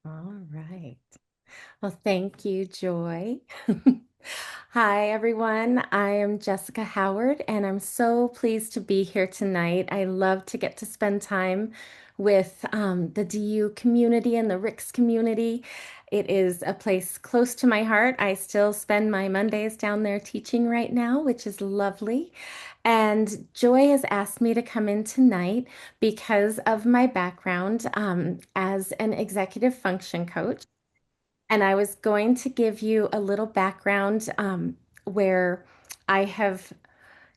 All right. Well, thank you, Joy. Hi, everyone. I am Jessica Howard, and I'm so pleased to be here tonight. I love to get to spend time with the DU community and the Ricks community. It is a place close to my heart. I still spend my Mondays down there teaching right now, which is lovely. And Joy has asked me to come in tonight because of my background as an executive function coach. And I was going to give you a little background where I have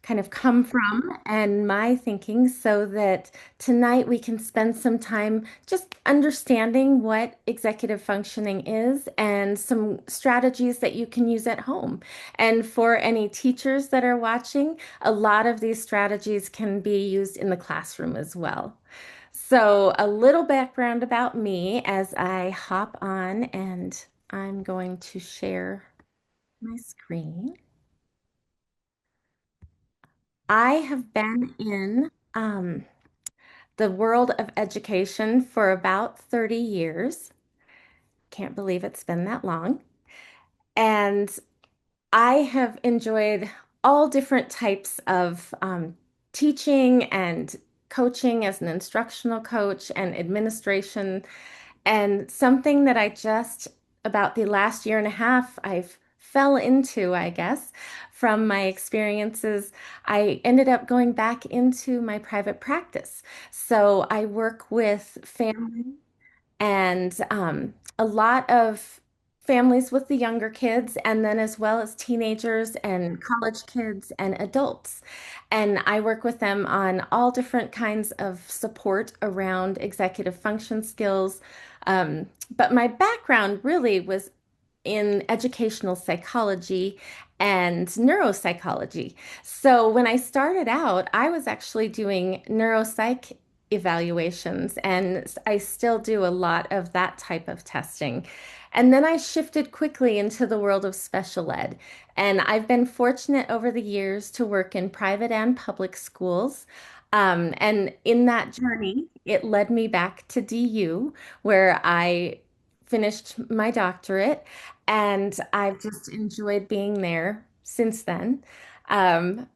kind of come from and my thinking so that tonight we can spend some time just understanding what executive functioning is and some strategies that you can use at home. And for any teachers that are watching, a lot of these strategies can be used in the classroom as well. So, a little background about me as I hop on, and I'm going to share my screen. I have been in the world of education for about 30 years. Can't believe it's been that long. And I have enjoyed all different types of teaching and coaching as an instructional coach and administration. And something that I just about the last year and a half I've fell into, I guess, from my experiences, I ended up going back into my private practice. So I work with families and a lot of families with the younger kids, and then as well as teenagers and college kids and adults. And I work with them on all different kinds of support around executive function skills. But my background really was in educational psychology and neuropsychology. So when I started out, I was actually doing neuropsych evaluations, and I still do a lot of that type of testing. And then I shifted quickly into the world of special ed. And I've been fortunate over the years to work in private and public schools. And in that journey, it led me back to DU, where I finished my doctorate, and I've just enjoyed being there since then. Um,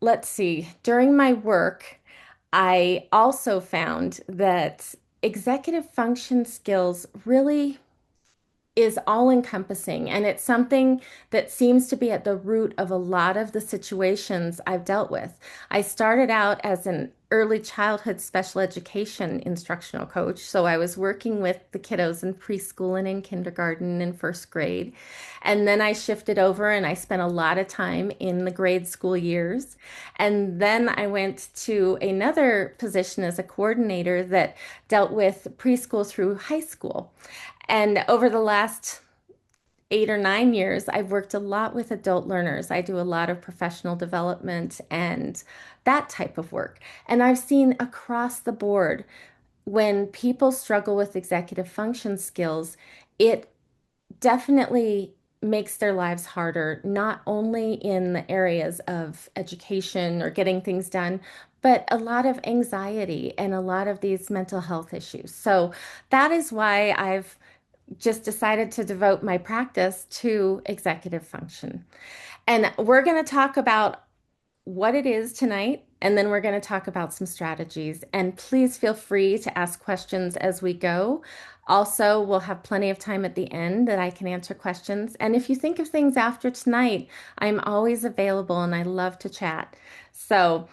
let's see, during my work, I also found that executive function skills really is all encompassing. And it's something that seems to be at the root of a lot of the situations I've dealt with. I started out as an early childhood special education instructional coach. So I was working with the kiddos in preschool and in kindergarten and first grade. And then I shifted over and I spent a lot of time in the grade school years. And then I went to another position as a coordinator that dealt with preschool through high school. And over the last 8 or 9 years, I've worked a lot with adult learners. I do a lot of professional development and that type of work. And I've seen across the board when people struggle with executive function skills, it definitely makes their lives harder, not only in the areas of education or getting things done, but a lot of anxiety and a lot of these mental health issues. So that is why I've just decided to devote my practice to executive function. And we're going to talk about what it is tonight, and then we're going to talk about some strategies. And please feel free to ask questions as we go. Also, we'll have plenty of time at the end that I can answer questions. And if you think of things after tonight, I'm always available and I love to chat. So,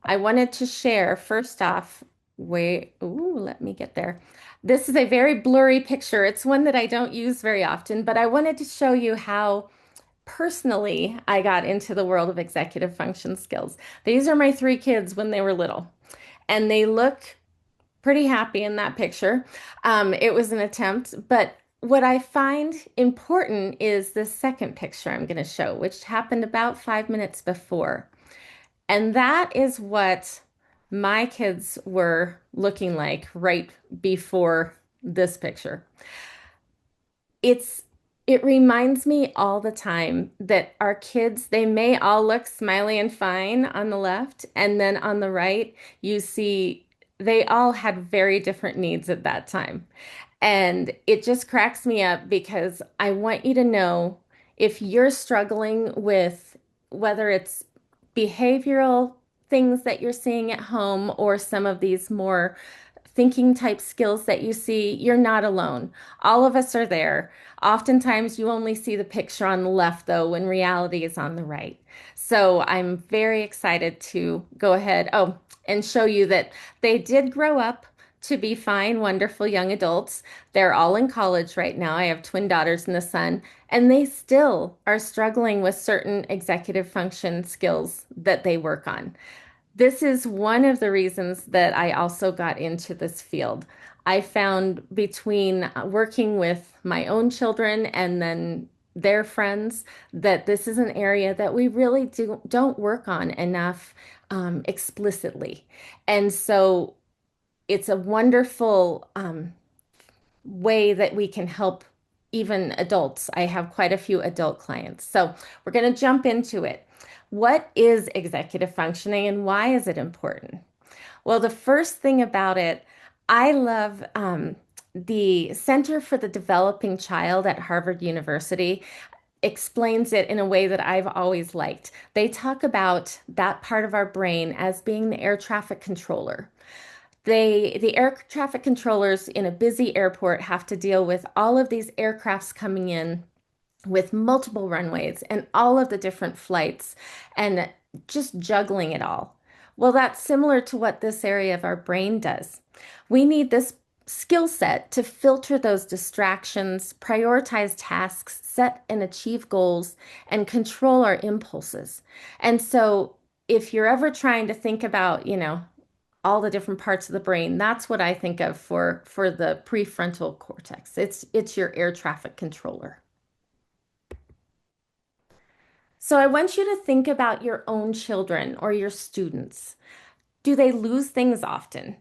I wanted to share first off, wait, ooh, let me get there. This is a very blurry picture. It's one that I don't use very often, but I wanted to show you how personally I got into the world of executive function skills. These are my three kids when they were little, and they look pretty happy in that picture. It was an attempt, but what I find important is the second picture I'm going to show, which happened about 5 minutes before. And that is what my kids were looking like right before this picture. It's it reminds me all the time that our kids, they may all look smiley and fine on the left, and then on the right, you see they all had very different needs at that time. And it just cracks me up because I want you to know if you're struggling with whether it's behavioral things that you're seeing at home or some of these more thinking type skills that you see, you're not alone. All of us are there. Oftentimes, you only see the picture on the left, though, when reality is on the right. So I'm very excited to go ahead, and show you that they did grow up to be fine, wonderful young adults. They're all in college right now. I have twin daughters and a son, and they still are struggling with certain executive function skills that they work on. This is one of the reasons that I also got into this field. I found between working with my own children and then their friends that this is an area that we really don't work on enough explicitly. And so it's a wonderful way that we can help even adults. I have quite a few adult clients. So we're going to jump into it. What is executive functioning and why is it important? Well, the first thing about it, I love the Center for the Developing Child at Harvard University explains it in a way that I've always liked. They talk about that part of our brain as being the air traffic controller. The air traffic controllers in a busy airport have to deal with all of these aircrafts coming in with multiple runways and all of the different flights and just juggling it all. Well, that's similar to what this area of our brain does. We need this skill set to filter those distractions, prioritize tasks, set and achieve goals, and control our impulses. And so, if you're ever trying to think about, all the different parts of the brain, that's what I think of for the prefrontal cortex. It's your air traffic controller. So I want you to think about your own children or your students. Do they lose things often?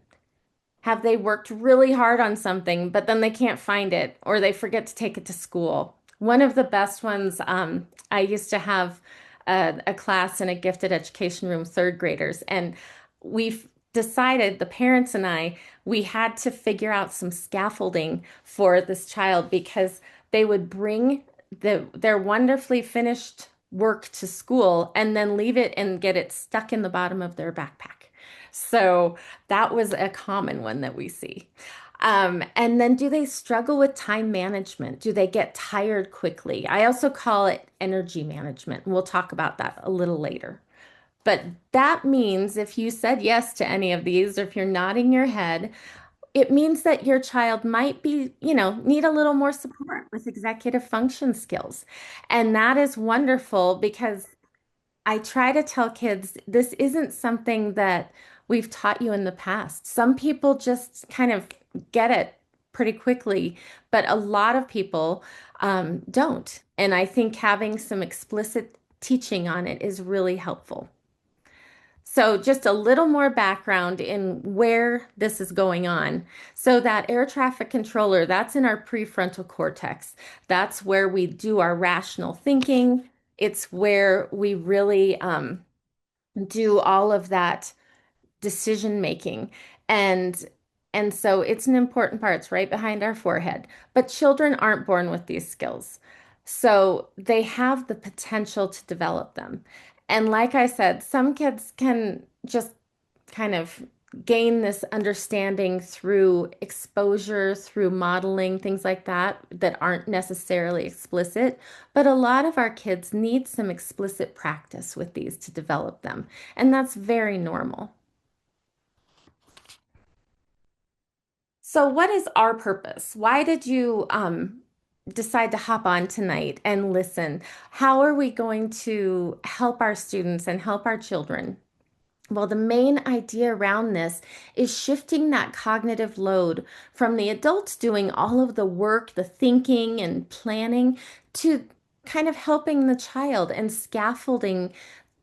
Have they worked really hard on something, but then they can't find it or they forget to take it to school? One of the best ones, I used to have a class in a gifted education room, third graders, and we've decided, the parents and I, we had to figure out some scaffolding for this child because they would bring their wonderfully finished work to school and then leave it and get it stuck in the bottom of their backpack. So that was a common one that we see. And then do they struggle with time management? Do they get tired quickly? I also call it energy management, and we'll talk about that a little later. But that means if you said yes to any of these, or if you're nodding your head, it means that your child might be, need a little more support with executive function skills. And that is wonderful because I try to tell kids this isn't something that we've taught you in the past. Some people just kind of get it pretty quickly, but a lot of people don't. And I think having some explicit teaching on it is really helpful. So, just a little more background in where this is going on. So, that air traffic controller, that's in our prefrontal cortex. That's where we do our rational thinking. It's where we really do all of that decision making. And and so it's an important part. It's right behind our forehead. But children aren't born with these skills. So they have the potential to develop them. And like I said, some kids can just kind of gain this understanding through exposure, through modeling, things like that, that aren't necessarily explicit. But a lot of our kids need some explicit practice with these to develop them. And that's very normal. So, what is our purpose? Why did you decide to hop on tonight and listen? How are we going to help our students and help our children? Well, the main idea around this is shifting that cognitive load from the adults doing all of the work, the thinking and planning, to kind of helping the child and scaffolding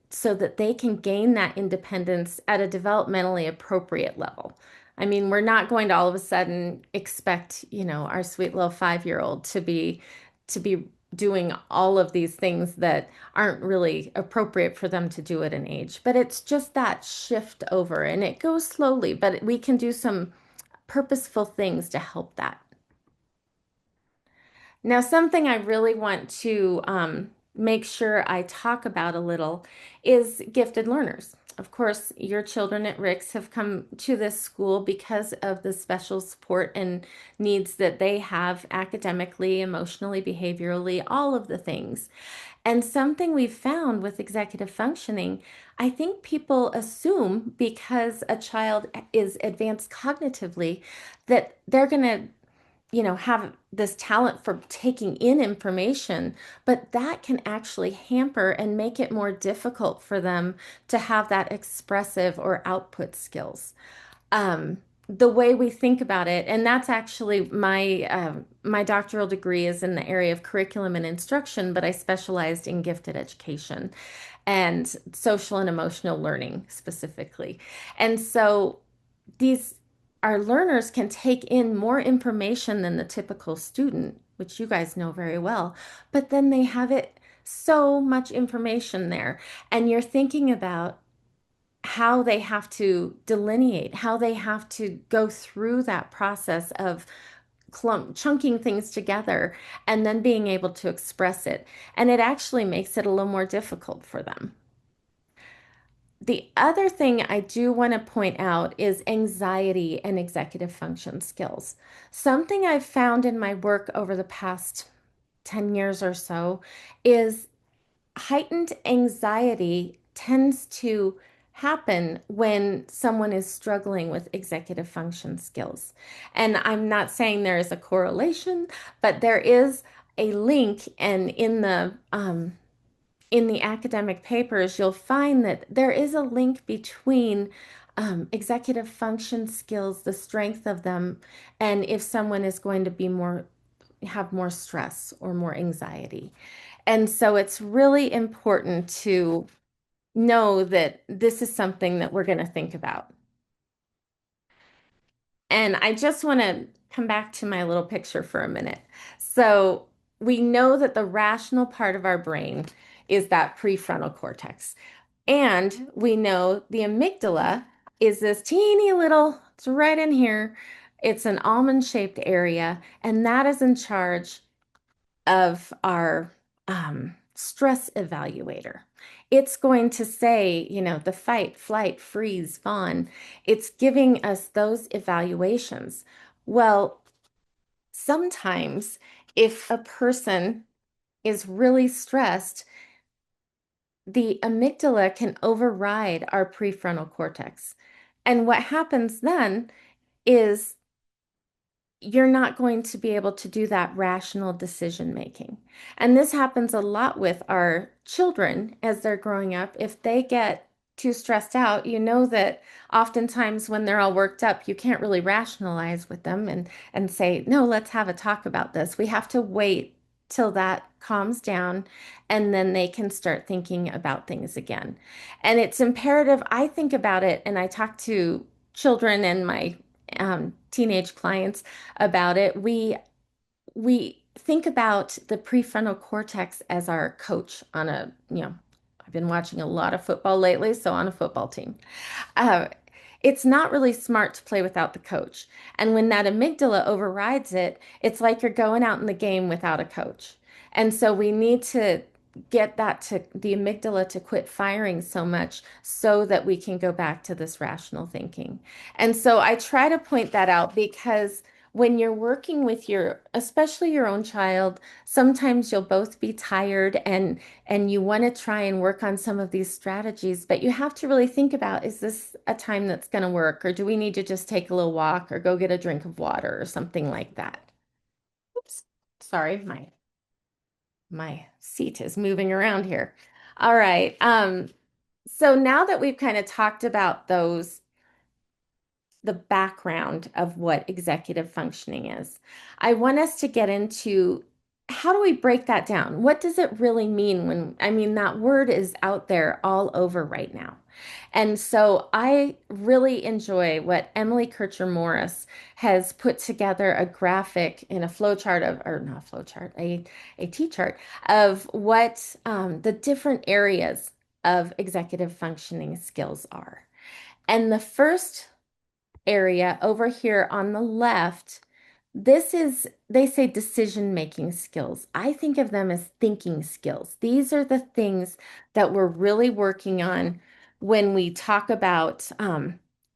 so that they can gain that independence at a developmentally appropriate level. I mean, we're not going to all of a sudden expect, our sweet little 5-year-old to be doing all of these things that aren't really appropriate for them to do at an age. But it's just that shift over, and it goes slowly, but we can do some purposeful things to help that. Now, something I really want to make sure I talk about a little is gifted learners. Of course, your children at Rick's have come to this school because of the special support and needs that they have academically, emotionally, behaviorally, all of the things. And something we've found with executive functioning, I think people assume because a child is advanced cognitively that they're going to have this talent for taking in information, but that can actually hamper and make it more difficult for them to have that expressive or output skills. The way we think about it, and that's actually my doctoral degree is in the area of curriculum and instruction, but I specialized in gifted education and social and emotional learning specifically. And so these our learners can take in more information than the typical student, which you guys know very well, but then they have it so much information there. And you're thinking about how they have to delineate, how they have to go through that process of chunking things together and then being able to express it. And it actually makes it a little more difficult for them. The other thing I do want to point out is anxiety and executive function skills. Something I've found in my work over the past 10 years or so is heightened anxiety tends to happen when someone is struggling with executive function skills. And I'm not saying there is a correlation, but there is a link, and in the academic papers, you'll find that there is a link between executive function skills, the strength of them, and if someone is going to be have more stress or more anxiety. And so it's really important to know that this is something that we're going to think about. And I just want to come back to my little picture for a minute. So we know that the rational part of our brain is that prefrontal cortex. And we know the amygdala is this teeny little, it's right in here. It's an almond-shaped area, and that is in charge of our stress evaluator. It's going to say, the fight, flight, freeze, fawn. It's giving us those evaluations. Well, sometimes if a person is really stressed, the amygdala can override our prefrontal cortex. And what happens then is you're not going to be able to do that rational decision making. And this happens a lot with our children as they're growing up. If they get too stressed out, you know that oftentimes when they're all worked up, you can't really rationalize with them and say, no, let's have a talk about this. We have to wait till that calms down and then they can start thinking about things again. And it's imperative. I think about it and I talk to children and my teenage clients about it. We think about the prefrontal cortex as our coach on I've been watching a lot of football lately, so on a football team. Uh, it's not really smart to play without the coach. And when that amygdala overrides it, it's like you're going out in the game without a coach. And so we need to get that to the amygdala to quit firing so much so that we can go back to this rational thinking. And so I try to point that out because when you're working with especially your own child, sometimes you'll both be tired and you want to try and work on some of these strategies, but you have to really think about, is this a time that's going to work, or do we need to just take a little walk or go get a drink of water or something like that? Oops, sorry, my seat is moving around here. All right. So now that we've kind of talked about the background of what executive functioning is, I want us to get into how do we break that down? What does it really mean when, I mean, that word is out there all over right now. And so I really enjoy what Emily Kircher Morris has put together a graphic in a flow chart of, or not a flow chart, a T chart of what the different areas of executive functioning skills are. And the first area over here on the left, this is, they say decision-making skills. I think of them as thinking skills. These are the things that we're really working on when we talk about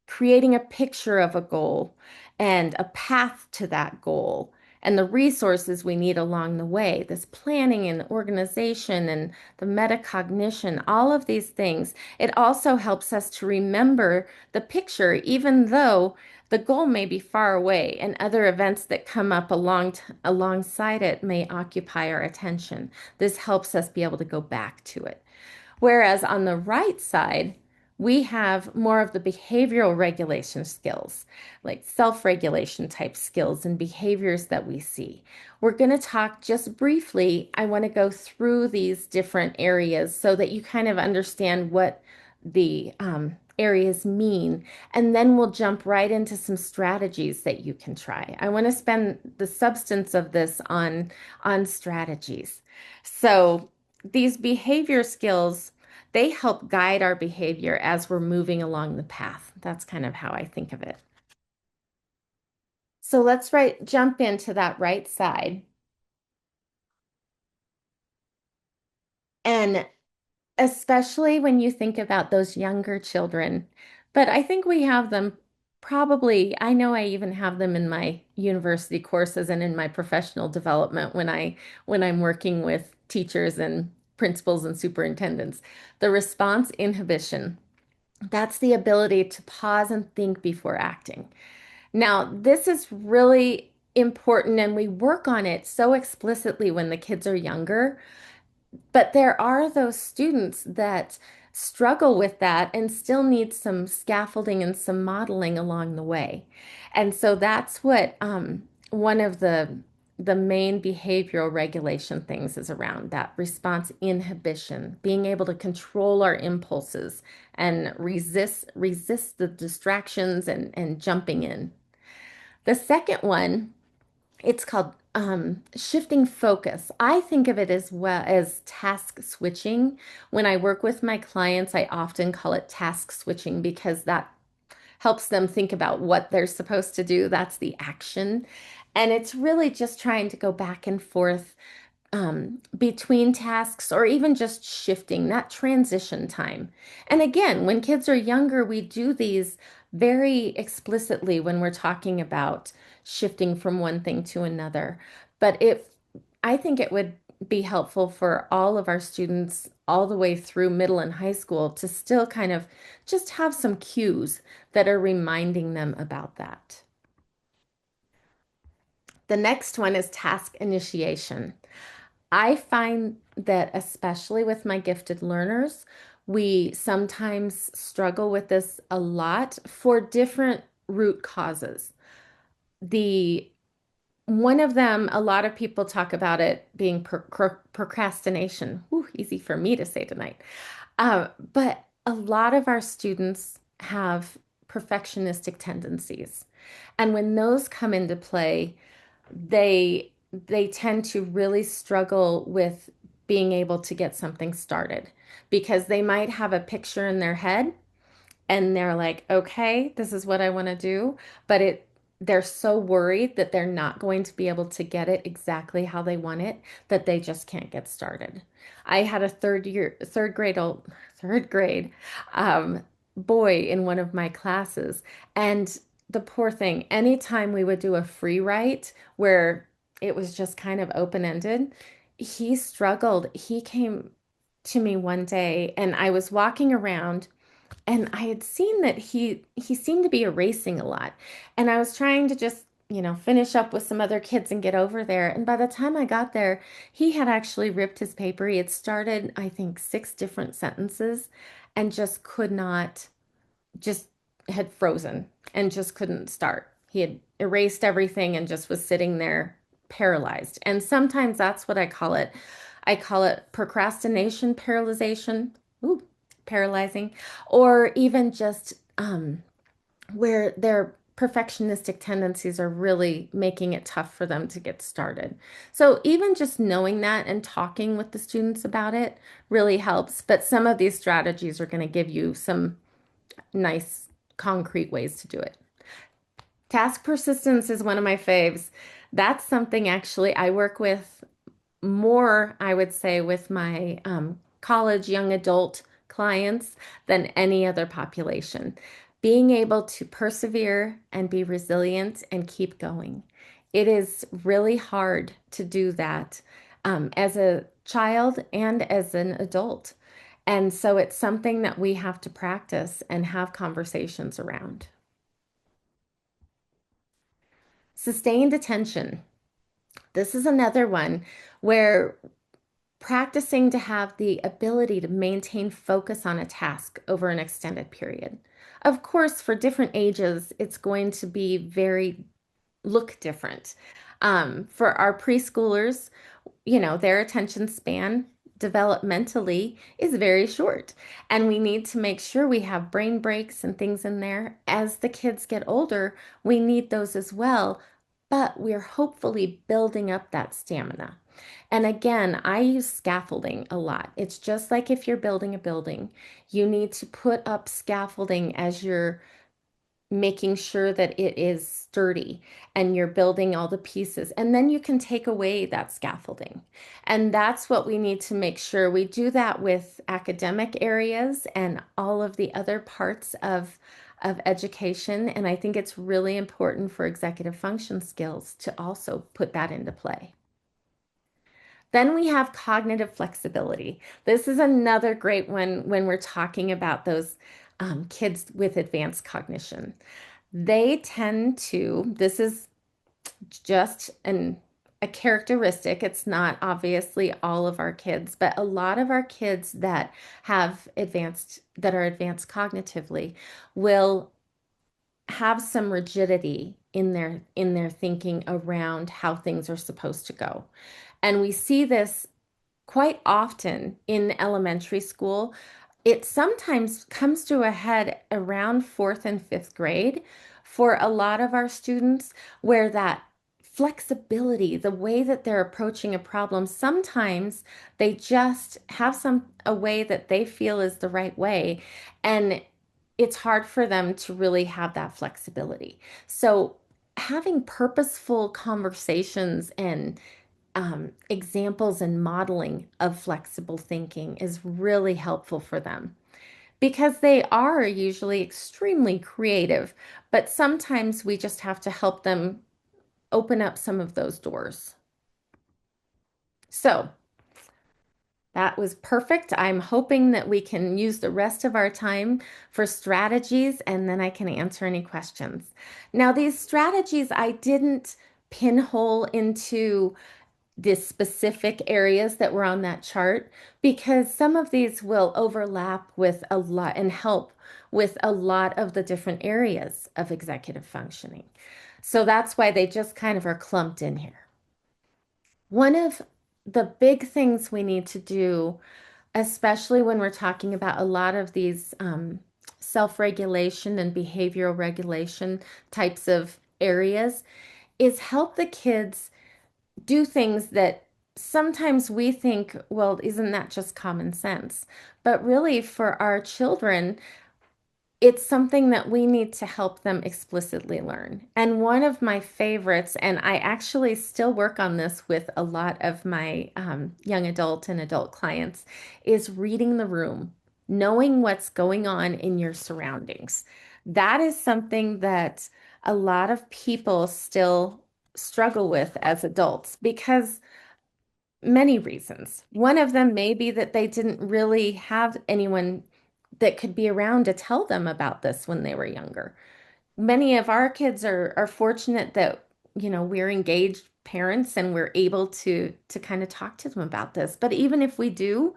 creating a picture of a goal and a path to that goal and the resources we need along the way, this planning and organization and the metacognition, all of these things. It also helps us to remember the picture, even though the goal may be far away and other events that come up alongside it may occupy our attention. This helps us be able to go back to it. Whereas on the right side, we have more of the behavioral regulation skills, like self-regulation type skills and behaviors that we see. We're going to talk just briefly. I want to go through these different areas so that you kind of understand what the areas mean. And then we'll jump right into some strategies that you can try. I want to spend the substance of this on strategies. So these behavior skills, they help guide our behavior as we're moving along the path. That's kind of how I think of it. So let's jump into that right side. And especially when you think about those younger children, but I think we have them probably, I know I even have them in my university courses and in my professional development when I'm working with teachers and principals and superintendents. The response inhibition. That's the ability to pause and think before acting. Now, this is really important, and we work on it so explicitly when the kids are younger. But there are those students that struggle with that and still need some scaffolding and some modeling along the way. And so that's what one of the main behavioral regulation things is around that response inhibition, being able to control our impulses and resist the distractions and jumping in. The second one, it's called shifting focus. I think of it as well as task switching. When I work with my clients, I often call it task switching because that helps them think about what they're supposed to do. That's the action. And it's really just trying to go back and forth between tasks or even just shifting that transition time. And again, when kids are younger, we do these very explicitly when we're talking about shifting from one thing to another. But I think it would be helpful for all of our students all the way through middle and high school to still kind of just have some cues that are reminding them about that. The next one is task initiation. I find that, especially with my gifted learners, we sometimes struggle with this a lot for different root causes. The One of them, a lot of people talk about it being procrastination. Ooh, easy for me to say tonight. But a lot of our students have perfectionistic tendencies. And when those come into play, they tend to really struggle with being able to get something started because they might have a picture in their head and they're like, okay, this is what I want to do, but they're so worried that they're not going to be able to get it exactly how they want it that they just can't get started. I had a third grade um, boy in one of my classes, and the poor thing, anytime we would do a free write where it was just kind of open-ended, he struggled. He came to me one day and I was walking around and I had seen that he seemed to be erasing a lot. And I was trying to just, finish up with some other kids and get over there. And by the time I got there, he had actually ripped his paper. He had started, I think, 6 different sentences and just could not, just had frozen and just couldn't start. He had erased everything and just was sitting there paralyzed. And sometimes that's what I call it. I call it procrastination paralyzation, ooh, paralyzing, or even just where their perfectionistic tendencies are really making it tough for them to get started. So even just knowing that and talking with the students about it really helps. But some of these strategies are going to give you some nice concrete ways to do it. Task persistence is one of my faves. That's something actually I work with more, I would say, with my college young adult clients than any other population. Being able to persevere and be resilient and keep going. It is really hard to do that as a child and as an adult. And so it's something that we have to practice and have conversations around. Sustained attention. This is another one where practicing to have the ability to maintain focus on a task over an extended period. Of course, for different ages, it's going to be very look different. For our preschoolers, their attention span developmentally is very short. And we need to make sure we have brain breaks and things in there. As the kids get older, we need those as well. But we're hopefully building up that stamina. And again, I use scaffolding a lot. It's just like if you're building a building, you need to put up scaffolding as you're making sure that it is sturdy and you're building all the pieces. And then you can take away that scaffolding. And that's what we need to make sure we do that with academic areas and all of the other parts of education. And I think it's really important for executive function skills to also put that into play. Then we have cognitive flexibility. This is another great one when we're talking about those kids with advanced cognition. They tend to, this is just a characteristic. It's not obviously all of our kids, but a lot of our kids that that are advanced cognitively will have some rigidity in their thinking around how things are supposed to go. And we see this quite often in elementary school. It sometimes comes to a head around fourth and fifth grade for a lot of our students, where that flexibility, the way that they're approaching a problem, sometimes they just have a way that they feel is the right way. And it's hard for them to really have that flexibility. So having purposeful conversations and examples and modeling of flexible thinking is really helpful for them because they are usually extremely creative, but sometimes we just have to help them open up some of those doors. So that was perfect. I'm hoping that we can use the rest of our time for strategies and then I can answer any questions. Now, these strategies I didn't pinhole into the specific areas that were on that chart because some of these will overlap with a lot and help with a lot of the different areas of executive functioning. So that's why they just kind of are clumped in here. One of the big things we need to do, especially when we're talking about a lot of these self-regulation and behavioral regulation types of areas, is help the kids do things that sometimes we think, well, isn't that just common sense? But really, for our children, it's something that we need to help them explicitly learn. And one of my favorites, and I actually still work on this with a lot of my young adult and adult clients, is reading the room, knowing what's going on in your surroundings. That is something that a lot of people still struggle with as adults because many reasons. One of them may be that they didn't really have anyone that could be around to tell them about this when they were younger. Many of our kids are fortunate that, we're engaged parents and we're able to kind of talk to them about this. But even if we do,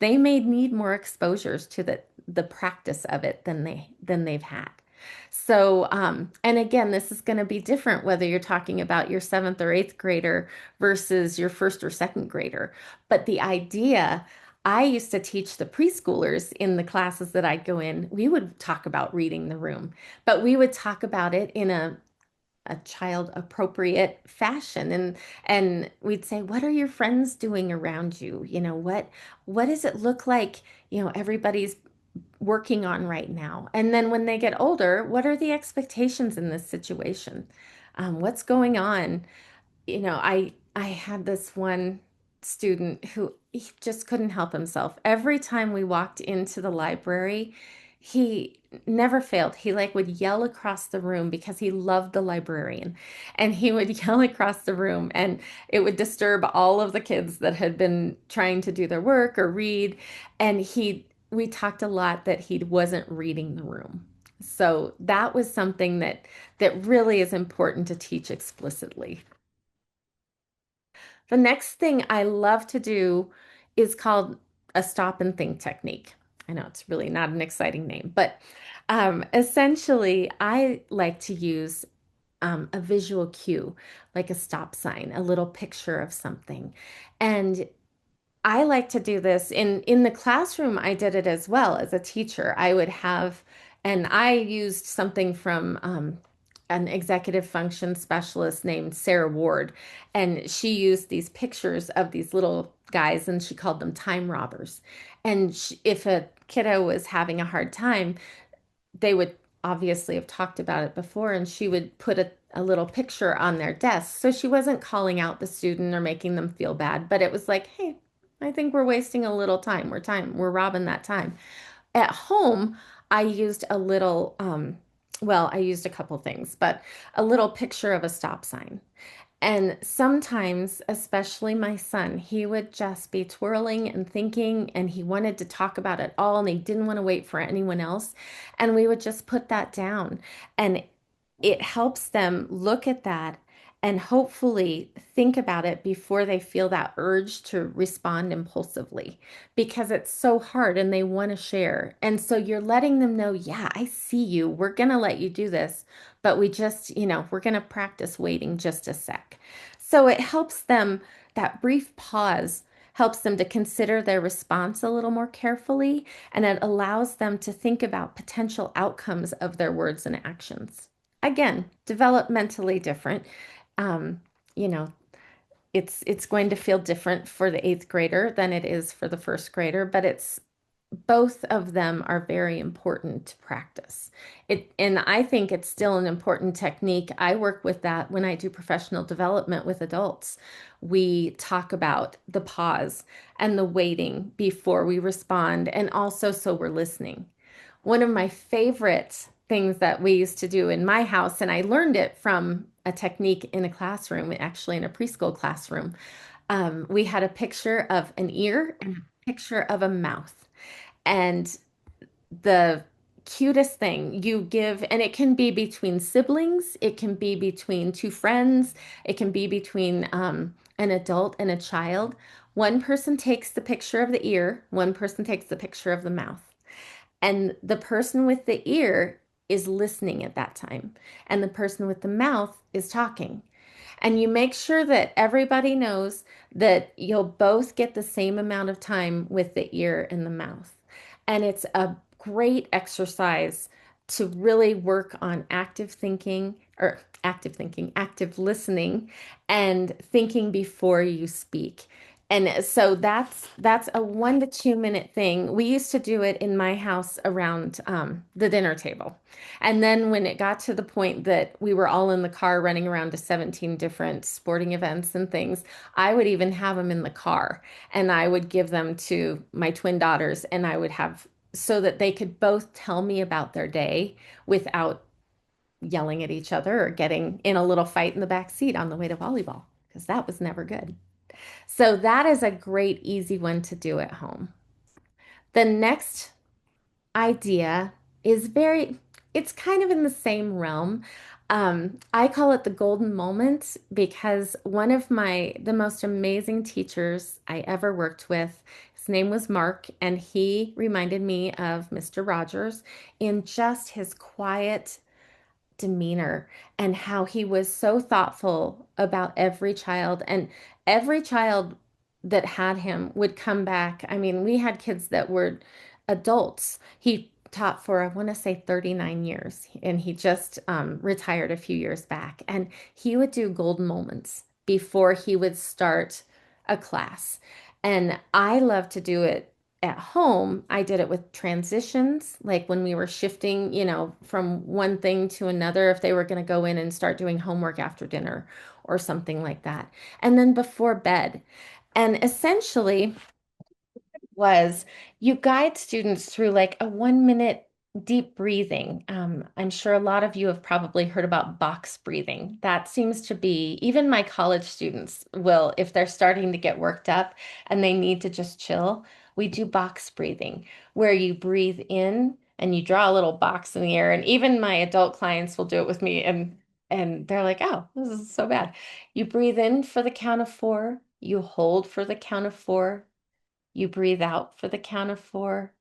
they may need more exposures to the practice of it than they've had. So, and again, this is going to be different whether you're talking about your seventh or eighth grader versus your first or second grader. But the idea, I used to teach the preschoolers in the classes that I'd go in, we would talk about reading the room, but we would talk about it in a child appropriate fashion, and we'd say, what are your friends doing around you? What does it look like, everybody's working on right now? And then when they get older, what are the expectations in this situation? What's going on? I had this one student who he just couldn't help himself. Every time we walked into the library, he never failed. He like would yell across the room because he loved the librarian. And he would yell across the room and it would disturb all of the kids that had been trying to do their work or read. And we talked a lot that he wasn't reading the room. So that was something that really is important to teach explicitly. The next thing I love to do is called a stop and think technique. I know it's really not an exciting name, but essentially, I like to use a visual cue, like a stop sign, a little picture of something. And I like to do this in the classroom. I did it as well as a teacher. I would have, and I used something from an executive function specialist named Sarah Ward, and she used these pictures of these little guys, and she called them time robbers. And if a kiddo was having a hard time, they would obviously have talked about it before, and she would put a little picture on their desk. So she wasn't calling out the student or making them feel bad, but it was like, hey, I think we're wasting a little time. We're robbing that time. At home, I used well, I used a couple things, but a little picture of a stop sign. And sometimes, especially my son, he would just be twirling and thinking, and he wanted to talk about it all, and he didn't want to wait for anyone else. And we would just put that down. And it helps them look at that and hopefully think about it before they feel that urge to respond impulsively because it's so hard and they want to share. And so you're letting them know, yeah, I see you. We're going to let you do this, but we're going to practice waiting just a sec. So it helps them, that brief pause helps them to consider their response a little more carefully, and it allows them to think about potential outcomes of their words and actions. Again, developmentally different. Um, you know, it's going to feel different for the eighth grader than it is for the first grader, but it's both of them are very important to practice. And I think it's still an important technique. I work with that when I do professional development with adults. We talk about the pause and the waiting before we respond, and also so we're listening. One of my favorite things that we used to do in my house, and I learned it from a technique in a classroom, actually in a preschool classroom. We had a picture of an ear and a picture of a mouth. And the cutest thing you give, and it can be between siblings, it can be between two friends, it can be between an adult and a child. One person takes the picture of the ear, one person takes the picture of the mouth. And the person with the ear is listening at that time, and the person with the mouth is talking. And you make sure that everybody knows that you'll both get the same amount of time with the ear and the mouth. And it's a great exercise to really work on active listening and thinking before you speak. And so that's a 1 to 2 minute thing. We used to do it in my house around the dinner table. And then when it got to the point that we were all in the car running around to 17 different sporting events and things, I would even have them in the car and I would give them to my twin daughters, and I would have so that they could both tell me about their day without yelling at each other or getting in a little fight in the back seat on the way to volleyball, because that was never good. So that is a great, easy one to do at home. The next idea is it's kind of in the same realm. I call it the golden moment because one of the most amazing teachers I ever worked with, his His name was Mark, and he reminded me of Mr. Rogers in just his quiet demeanor and how he was so thoughtful about every child, and every child that had him would come back. I mean, we had kids that were adults. He taught for, I want to say 39 years, and he just retired a few years back. And he would do golden moments before he would start a class. And I love to do it at home. I did it with transitions, like when we were shifting, from one thing to another, if they were going to go in and start doing homework after dinner or something like that. And then before bed. And essentially, was you guide students through like a 1 minute deep breathing. I'm sure a lot of you have probably heard about box breathing. That seems to be, even my college students will, if they're starting to get worked up and they need to just chill, we do box breathing where you breathe in and you draw a little box in the air. And even my adult clients will do it with me, and they're like, oh, this is so bad. You breathe in for the count of four, you hold for the count of four, you breathe out for the count of four,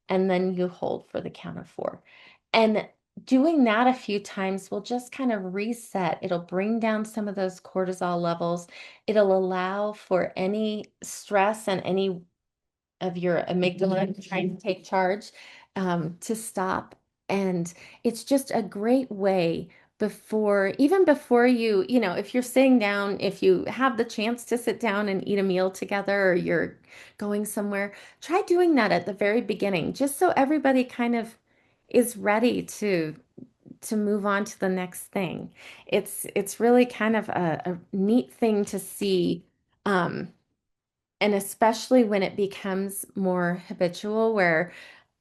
and then you hold for the count of four. And doing that a few times will just kind of reset. It'll bring down some of those cortisol levels. It'll allow for any stress and any of your amygdala trying to take charge to stop. And it's just a great way even before if you're sitting down, if you have the chance to sit down and eat a meal together or you're going somewhere, try doing that at the very beginning, just so everybody kind of is ready to move on to the next thing. It's really kind of a neat thing to see. And especially when it becomes more habitual, where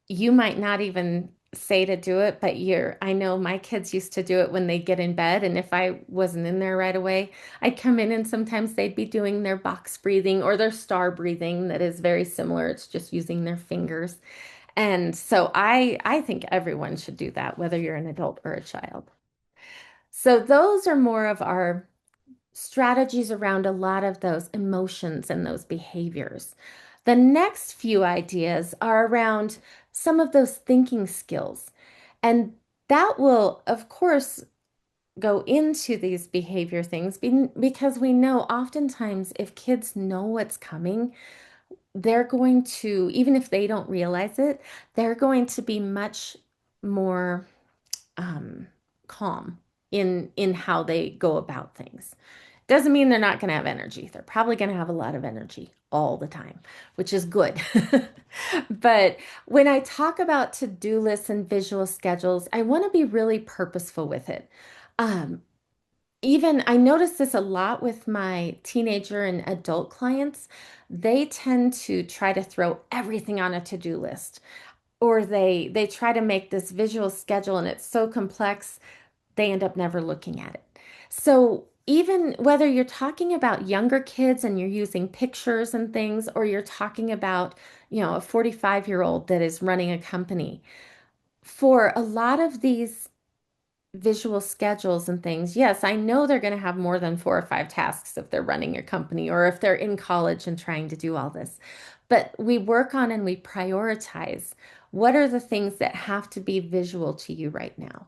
you might not even say to do it, but I know my kids used to do it when they get in bed. And if I wasn't in there right away, I'd come in and sometimes they'd be doing their box breathing or their star breathing that is very similar. It's just using their fingers. And so I think everyone should do that, whether you're an adult or a child. So those are more of our strategies around a lot of those emotions and those behaviors. The next few ideas are around some of those thinking skills. And that will, of course, go into these behavior things because we know oftentimes if kids know what's coming, they're going to, even if they don't realize it, they're going to be much more um, calm in how they go about things. Doesn't mean they're not going to have energy. They're probably going to have a lot of energy all the time, which is good. But when I talk about to-do lists and visual schedules, I want to be really purposeful with it. Um, Even I notice this a lot with my teenager and adult clients. They tend to try to throw everything on a to-do list, or they try to make this visual schedule and it's so complex they end up never looking at it. So even whether you're talking about younger kids and you're using pictures and things, or you're talking about, a 45-year-old that is running a company, for a lot of these visual schedules and things, yes, I know they're going to have more than 4 or 5 tasks if they're running a company or if they're in college and trying to do all this. But we work on and we prioritize what are the things that have to be visual to you right now.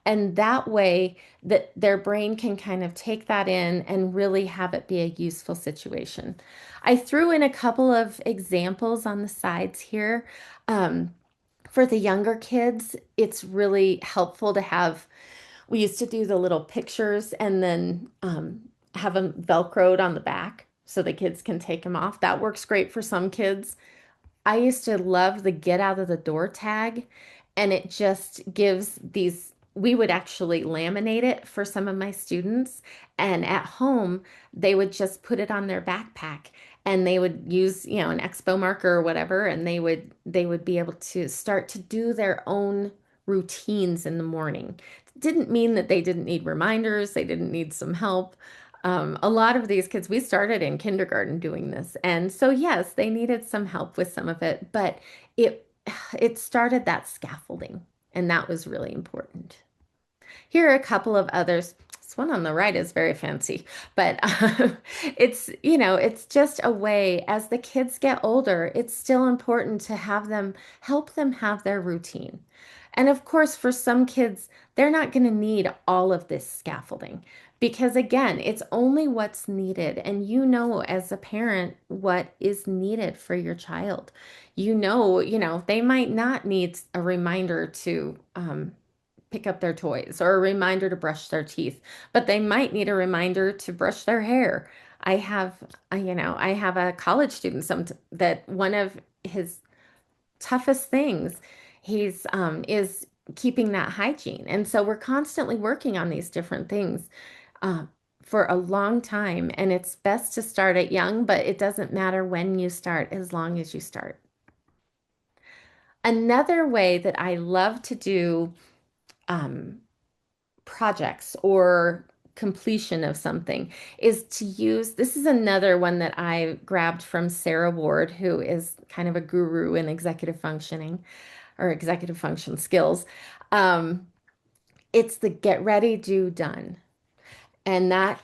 And that way that their brain can kind of take that in and really have it be a useful situation. I threw in a couple of examples on the sides here. Um, for the younger kids, it's really helpful to have we used to do the little pictures and then have them Velcroed on the back so the kids can take them off. That works great for some kids. I used to love the get out of the door tag, and it just gives these. We would actually laminate it for some of my students, and at home, they would just put it on their backpack and they would use, an expo marker or whatever, and they would be able to start to do their own routines in the morning. Didn't mean that they didn't need reminders, they didn't need some help. A lot of these kids, we started in kindergarten doing this. And so, yes, they needed some help with some of it, but it it started that scaffolding, and that was really important. Here are a couple of others. This one on the right is very fancy, but it's just a way as the kids get older, it's still important to have them help them have their routine. And of course, for some kids, they're not going to need all of this scaffolding because, again, it's only what's needed. And you know, as a parent, what is needed for your child. They might not need a reminder to pick up their toys or a reminder to brush their teeth, but they might need a reminder to brush their hair. I have, I have a college student that one of his toughest things is keeping that hygiene. And so we're constantly working on these different things uh, for a long time. And it's best to start it young, but it doesn't matter when you start as long as you start. Another way that I love to do um, projects or completion of something is to use this is another one that I grabbed from Sarah Ward, who is kind of a guru in executive functioning or executive function skills. Um, it's the get ready, do done. And that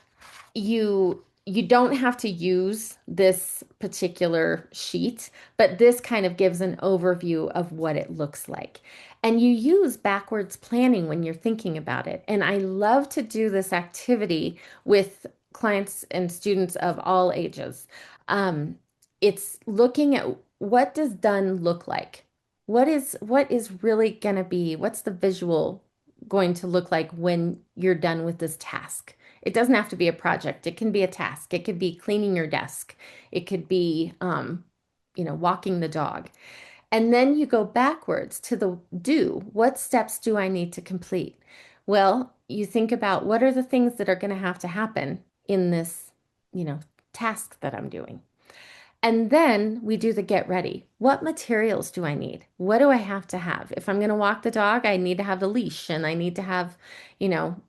you don't have to use this particular sheet, but this kind of gives an overview of what it looks like. And you use backwards planning when you're thinking about it. And I love to do this activity with clients and students of all ages. Um, it's looking at what does done look like? What is really going to be, what's the visual going to look like when you're done with this task? It doesn't have to be a project. It can be a task. It could be cleaning your desk. It could be, walking the dog. And then you go backwards to the do. What steps do I need to complete? Well, you think about what are the things that are going to happen in this, you know, task that I'm doing. And then we do the get ready. What materials do I need? What do I have to have? If I'm going to walk the dog, I need to have the leash and I need to have,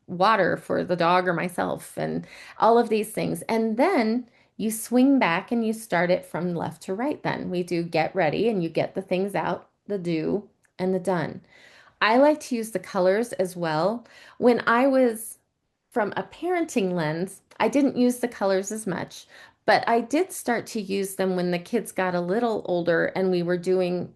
water for the dog or myself and all of these things. And then you swing back and you start it from left to right. Then we do get ready and you get the things out, the do and the done. I like to use the colors as well. When I was from a parenting lens, I didn't use the colors as much, but I did start to use them when the kids got a little older and we were doing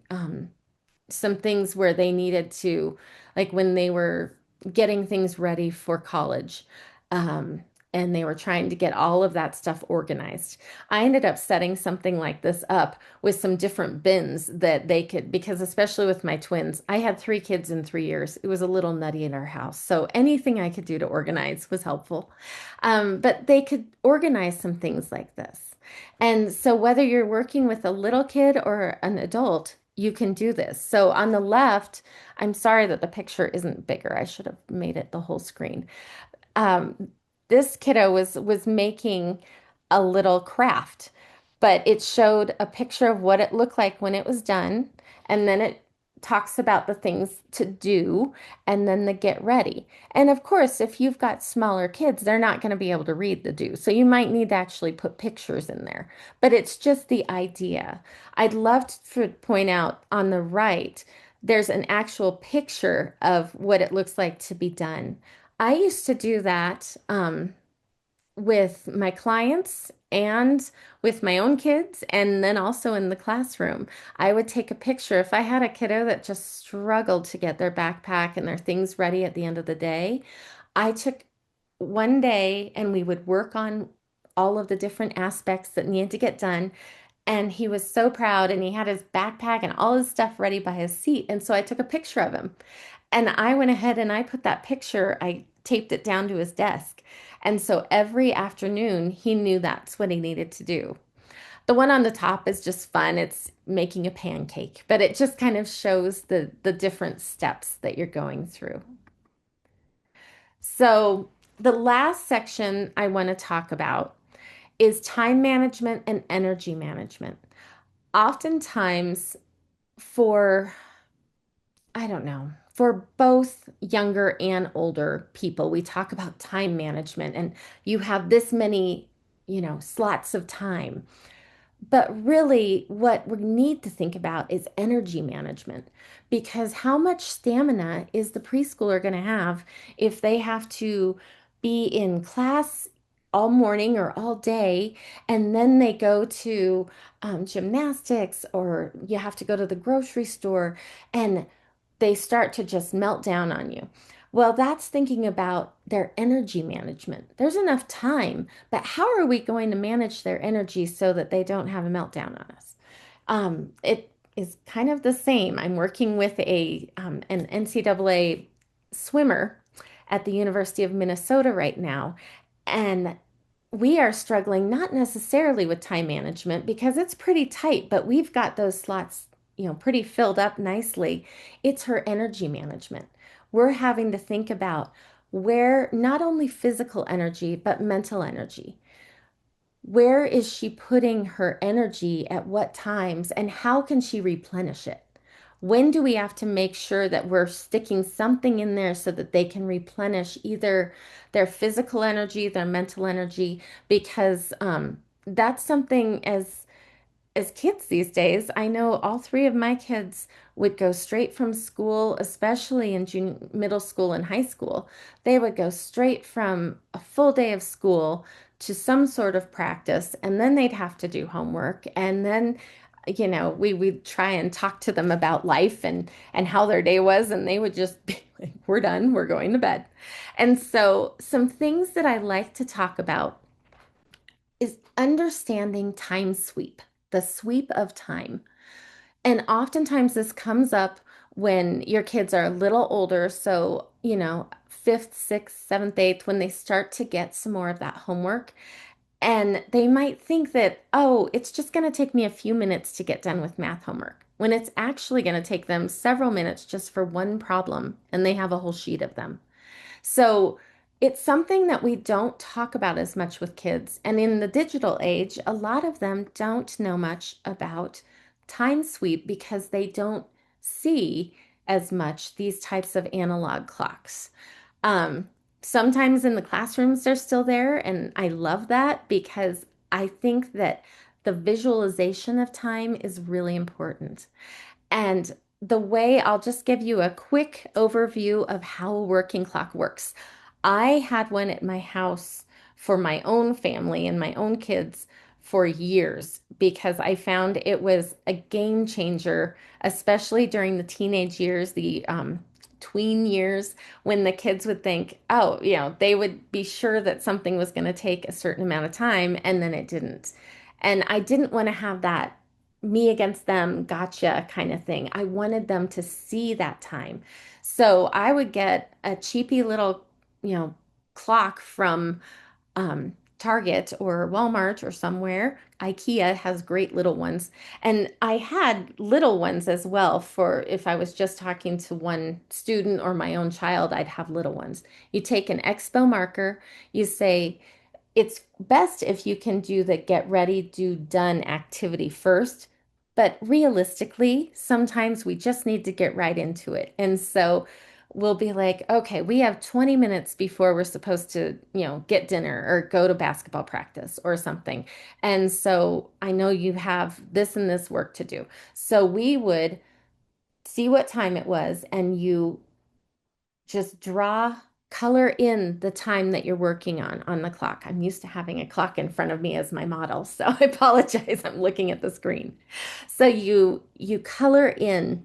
some things where they needed to, like when they were getting things ready for college, um, and they were trying to get all of that stuff organized. I ended up setting something like this up with some different bins that they could, because especially with my twins, I had 3 kids in 3 years. It was a little nutty in our house. So anything I could do to organize was helpful. But they could organize some things like this. And so whether you're working with a little kid or an adult, you can do this. So on the left, I'm sorry that the picture isn't bigger. I should have made it the whole screen. Um, this kiddo was making a little craft, but it showed a picture of what it looked like when it was done, and then it talks about the things to do, and then the get ready. And of course, if you've got smaller kids, they're not going to be able to read the do. So you might need to actually put pictures in there. But it's just the idea. I'd love to point out on the right, there's an actual picture of what it looks like to be done. I used to do that with my clients and with my own kids, and then also in the classroom. I would take a picture. If I had a kiddo that just struggled to get their backpack and their things ready at the end of the day, I took one day and we would work on all of the different aspects that needed to get done. And he was so proud, and he had his backpack and all his stuff ready by his seat. And so I took a picture of him. And I went ahead and I put that picture, I taped it down to his desk. And so every afternoon, he knew that's what he needed to do. The one on the top is just fun. It's making a pancake, but it just kind of shows the different steps that you're going through. So the last section I want to talk about is time management and energy management. Oftentimes, for I don't know, for both younger and older people, we talk about time management and you have this many, slots of time. But really, what we need to think about is energy management, because how much stamina is the preschooler going to have if they have to be in class all morning or all day, and then they go to gymnastics, or you have to go to the grocery store, and they start to just melt down on you. Well, that's thinking about their energy management. There's enough time, but how are we going to manage their energy so that they don't have a meltdown on us? It is kind of the same. I'm working with an NCAA swimmer at the University of Minnesota right now, and we are struggling not necessarily with time management because it's pretty tight, but we've got those slots, pretty filled up nicely. It's her energy management. We're having to think about where not only physical energy, but mental energy. Where is she putting her energy at what times, and how can she replenish it? When do we have to make sure that we're sticking something in there so that they can replenish either their physical energy, their mental energy? Because that's something as kids these days, I know all three of my kids would go straight from school, especially in middle school and high school. They would go straight from a full day of school to some sort of practice, and then they'd have to do homework. And then, we would try and talk to them about life and how their day was, and they would just be like, "We're done, we're going to bed." And so, some things that I like to talk about is understanding time sweep, the sweep of time. And oftentimes this comes up when your kids are a little older. So, fifth, sixth, seventh, eighth, when they start to get some more of that homework. And they might think that, oh, it's just going to take me a few minutes to get done with math homework, when it's actually going to take them several minutes just for one problem, and they have a whole sheet of them. So it's something that we don't talk about as much with kids. And in the digital age, a lot of them don't know much about time sweep because they don't see as much these types of analog clocks. Um, Sometimes in the classrooms, they're still there. And I love that because I think that the visualization of time is really important. And the way I'll just give you a quick overview of how a working clock works. I had one at my house for my own family and my own kids for years because I found it was a game changer, especially during the teenage years, the tween years, when the kids would think, oh, they would be sure that something was going to take a certain amount of time and then it didn't. And I didn't want to have that me against them, gotcha kind of thing. I wanted them to see that time. So I would get a cheapy little, clock from Target or Walmart or somewhere. IKEA has great little ones. And I had little ones as well for if I was just talking to one student or my own child, I'd have little ones. You take an expo marker, you say, it's best if you can do the get ready, do done activity first. But realistically, sometimes we just need to get right into it. And so we'll be like, okay, we have 20 minutes before we're supposed to, get dinner or go to basketball practice or something. And so I know you have this and this work to do. So we would see what time it was, and you just color in the time that you're working on the clock. I'm used to having a clock in front of me as my model, so I apologize. I'm looking at the screen. So you color in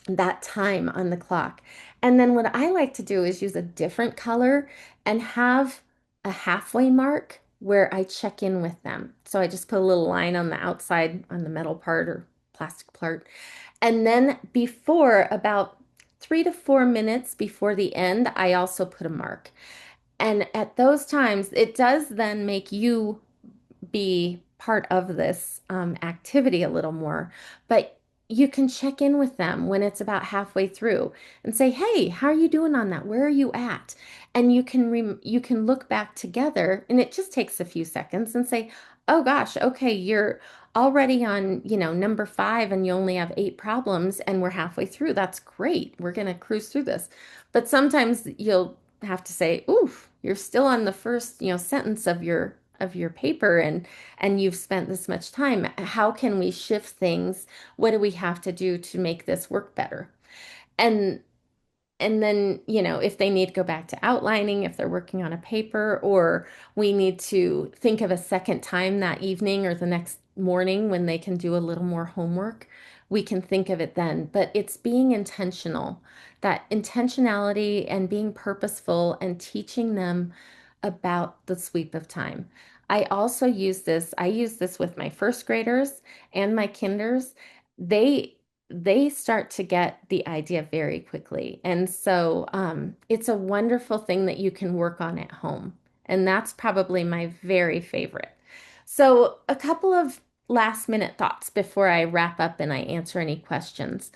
that time on the clock. And then what I like to do is use a different color and have a halfway mark where I check in with them. So I just put a little line on the outside on the metal part or plastic part. And then before about 3 to 4 minutes before the end, I also put a mark. And at those times, it does then make you be part of this activity a little more. But you can check in with them when it's about halfway through and say, "Hey, how are you doing on that? Where are you at?" And you can look back together, and it just takes a few seconds and say, "Oh gosh, okay, you're already on, number 5 and you only have 8 problems and we're halfway through. That's great. We're going to cruise through this." But sometimes you'll have to say, "Oof, you're still on the first, sentence of your paper, and you've spent this much time. How can we shift things? What do we have to do to make this work better?" And And then, if they need to go back to outlining, if they're working on a paper, or we need to think of a second time that evening or the next morning when they can do a little more homework, we can think of it then. But it's being intentional, that intentionality and being purposeful and teaching them about the sweep of time. I use this with my first graders and my kinders. They they start to get the idea very quickly. And so it's a wonderful thing that you can work on at home. And that's probably my very favorite. So, a couple of last minute thoughts before I wrap up and I answer any questions.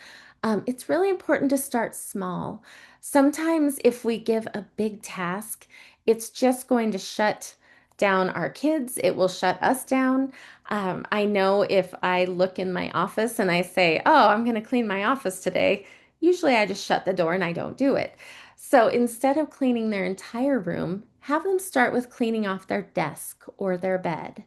It's really important to start small. Sometimes, if we give a big task, it's just going to shut down our kids, it will shut us down. I know if I look in my office and I say, "Oh, I'm going to clean my office today," usually I just shut the door and I don't do it. So instead of cleaning their entire room, have them start with cleaning off their desk or their bed,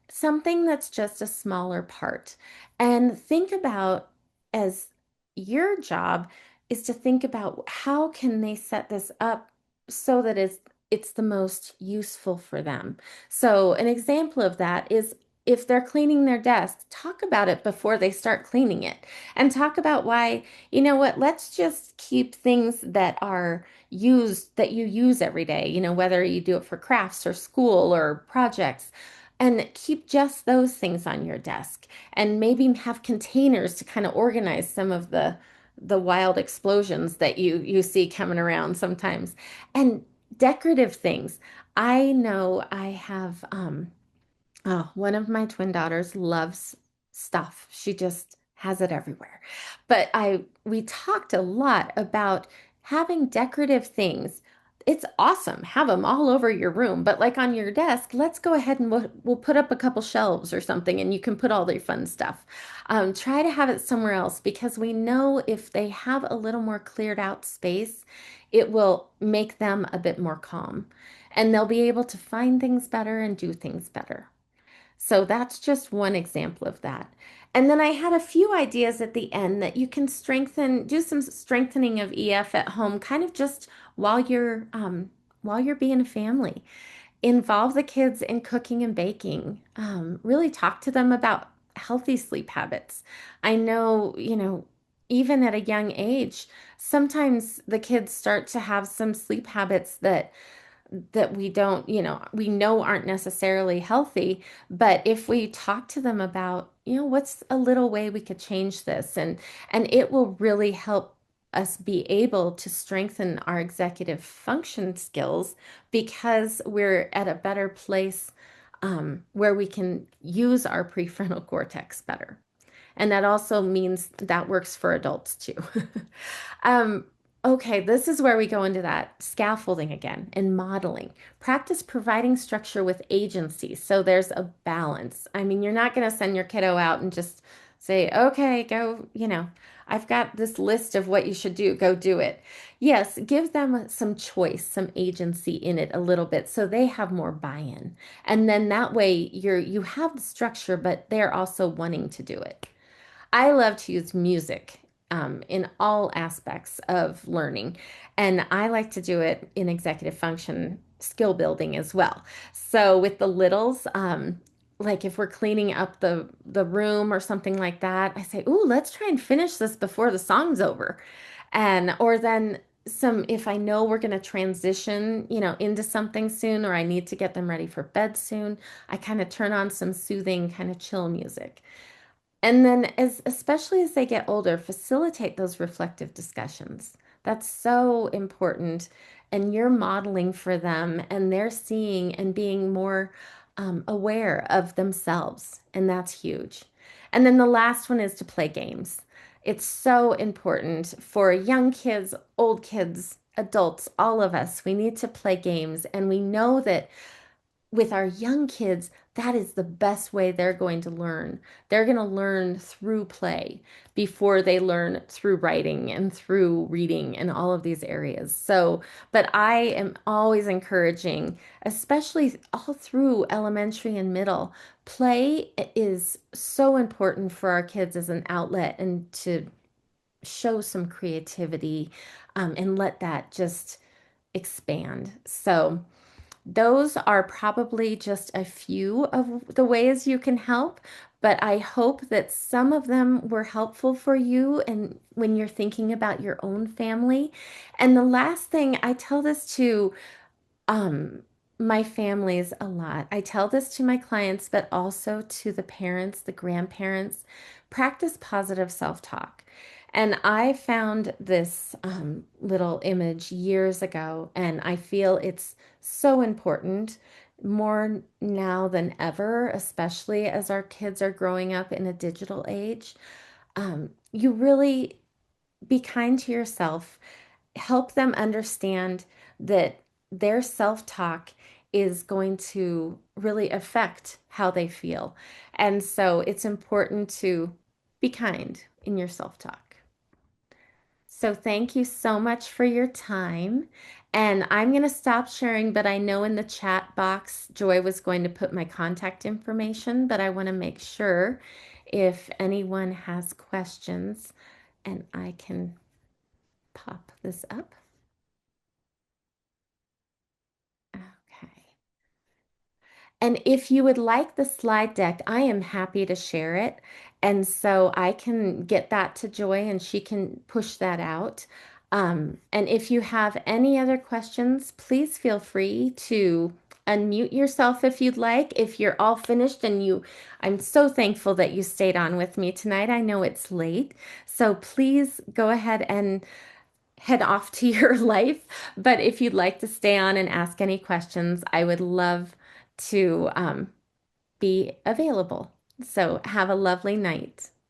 something that's just a smaller part. And think about, as your job is to think about how can they set this up so that it's the most useful for them. So an example of that is, if they're cleaning their desk, talk about it before they start cleaning it, and talk about why, let's just keep things that are used, that you use every day, whether you do it for crafts or school or projects, and keep just those things on your desk, and maybe have containers to kind of organize some of the wild explosions that you see coming around sometimes. And decorative things. I know I have oh, one of my twin daughters loves stuff. She just has it everywhere. But I we talked a lot about having decorative things. It's awesome. Have them all over your room, but like on your desk, let's go ahead and we'll put up a couple shelves or something and you can put all their fun stuff. Try to have it somewhere else, because we know if they have a little more cleared out space, it will make them a bit more calm and they'll be able to find things better and do things better. So that's just one example of that. And then I had a few ideas at the end that you can do some strengthening of EF at home, kind of just while you're being a family. Involve the kids in cooking and baking. Really talk to them about healthy sleep habits. I know, even at a young age, sometimes the kids start to have some sleep habits that we know aren't necessarily healthy. But if we talk to them about, what's a little way we could change this, and it will really help us be able to strengthen our executive function skills, because we're at a better place, where we can use our prefrontal cortex better. And that also means that works for adults too. Um, okay, this is where we go into that scaffolding again and modeling. Practice providing structure with agency. So there's a balance. I mean, you're not going to send your kiddo out and just say, okay, go, I've got this list of what you should do, go do it. Yes, give them some choice, some agency in it a little bit so they have more buy-in. And then that way you have the structure, but they're also wanting to do it. I love to use music in all aspects of learning, and I like to do it in executive function skill building as well. So with the littles, like if we're cleaning up the room or something like that, I say, "Ooh, let's try and finish this before the song's over," and or then some if I know we're going to transition, into something soon, or I need to get them ready for bed soon, I kind of turn on some soothing, kind of chill music. And then, especially as they get older, facilitate those reflective discussions. That's so important. And you're modeling for them, and they're seeing and being more aware of themselves. And that's huge. And then the last one is to play games. It's so important for young kids, old kids, adults, all of us. We need to play games. And we know that with our young kids, that is the best way they're going to learn. They're going to learn through play before they learn through writing and through reading and all of these areas. So, but I am always encouraging, especially all through elementary and middle, play is so important for our kids as an outlet and to show some creativity, and let that just expand. So, those are probably just a few of the ways you can help, but I hope that some of them were helpful for you and when you're thinking about your own family. And the last thing I tell this to um, my families a lot. I tell this to my clients, but also to the parents, the grandparents. Practice positive self-talk. And I found this little image years ago, and I feel it's so important more now than ever, especially as our kids are growing up in a digital age. You really be kind to yourself, help them understand that their self-talk is going to really affect how they feel. And so it's important to be kind in your self-talk. So thank you so much for your time. And I'm going to stop sharing, but I know in the chat box, Joy was going to put my contact information, but I want to make sure if anyone has questions and I can pop this up. Okay. And if you would like the slide deck, I am happy to share it. And so I can get that to Joy and she can push that out. And if you have any other questions, please feel free to unmute yourself if you'd like. If you're all finished and I'm so thankful that you stayed on with me tonight. I know it's late. So please go ahead and head off to your life. But if you'd like to stay on and ask any questions, I would love to be available. So have a lovely night.